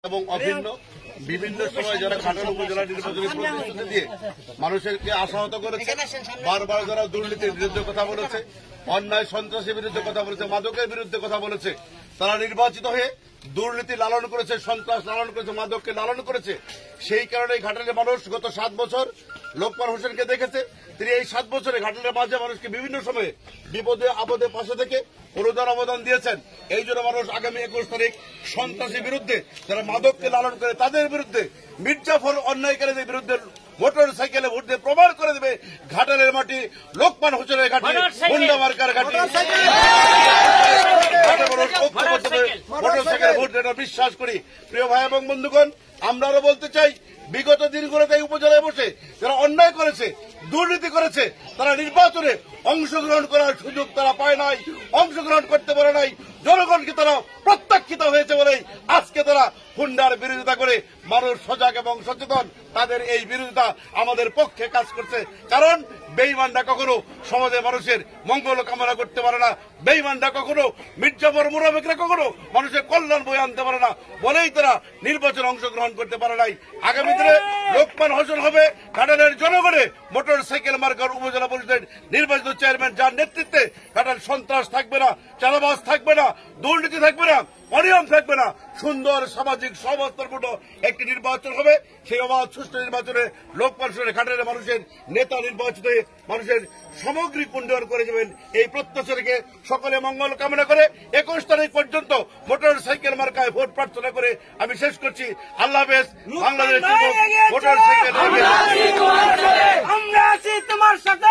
এবং অভিন্ন বিভিন্ন সময় যারা ঘাটাল উপজেলা নির্বাচনী প্রতিশ্রুতি দিয়ে মানুষকে আশাহত করেছে, বারবার যারা দুর্নীতির বিরুদ্ধে কথা বলেছে, অন্যায় সন্ত্রাসের বিরুদ্ধে কথা বলেছে, মাদকের বিরুদ্ধে কথা বলেছে, তারা নির্বাচিত হয়ে দুর্নীতি লালন করেছে, সন্ত্রাস লালন করেছে, মাদককে লালন করেছে। সেই কারণে ঘাটালের মানুষ গত 7 বছর লোকমান হোসেনকে দেখেছে। তিনি এই 7 বছরে ঘাটালের মাঝে মানুষকে বিভিন্ন সময়ে বিপদে আপদে পাশে থেকে অনুদান অবদান দিয়েছেন। এই জন্য মানুষ আগামী 21 তারিখ সন্ত্রাসের বিরুদ্ধে, যারা মাদককে লালন করে তাদের বিরুদ্ধে, মির্জাফর অন্যায়কারীদের বিরুদ্ধে মোটর সাইকেলে ভোট দিয়ে প্রমাণ করে দেবে ঘাটালের মাটি লোকমান হোসেনের ঘাটি, গুন্ডা মার্কার ঘাটি। মোটর সাইকেলে ভোট দেওয়ার বিশ্বাস করি। প্রিয় ভাই এবং বন্ধুগণ, আমরা আরো বলতে চাই, বিগত দিনগুলোতে এই উপজেলায় বসে যারা অন্যায় করেছে, দুর্নীতি করেছে, তারা নির্বাচনে অংশগ্রহণ করার সুযোগ তারা পায় নাই, অংশগ্রহণ করতে পারে নাই। জনগণকে তারা প্রত্যাখ্যিত হয়েছে বলেই আজকে তারা হুন্ডার বিরোধিতা করে মানুষ সজাগ এবং সচেতন। তাদের এই বিরোধিতা আমাদের পক্ষে কাজ করছে, কারণ বেঈমানরা কখনো সমাজে মানুষের মঙ্গল কামনা করতে পারে না, বেঈমানরা কখনো মির্জাফর মুনাফিকরা কখনো মানুষের কল্যাণ বয়ে আনতে পারে না বলেই তারা নির্বাচনে অংশগ্রহণ করতে পারে নাই। আগামী দিনে লোকমান হোসেন হবে ঘাটালের জনগণে মোটর সাইকেল মার্কার উপজেলা পরিষদের নির্বাচিত চেয়ারম্যান, যার নেতৃত্বে ঘাটাল সন্ত্রাস থাকবে না, চাঁদাবাজ থাকবে না, দুর্নীতি থাকবে না, অনিয়ম থাকবে না, সুন্দর সামাজিক সমাজতর্পূর্ণ একটি নির্বাচন হবে। সেই অবাধ সুষ্ঠু নির্বাচনে লোকমান হোসেনের ঘাটালের মানুষের নেতা নির্বাচিত হয়ে মানুষের সামগ্রিক উন্নয়ন করে যাবেন, এই প্রত্যাশা রেখে সকলে মঙ্গল কামনা করে 21 তারিখ পর্যন্ত মোটর সাইকেল মার্কায় ভোট প্রার্থনা করে আমি শেষ করছি। আল্লাহ হাফেজ। Bangladesh motor cycle. আমরা আছি তোমার সাথে।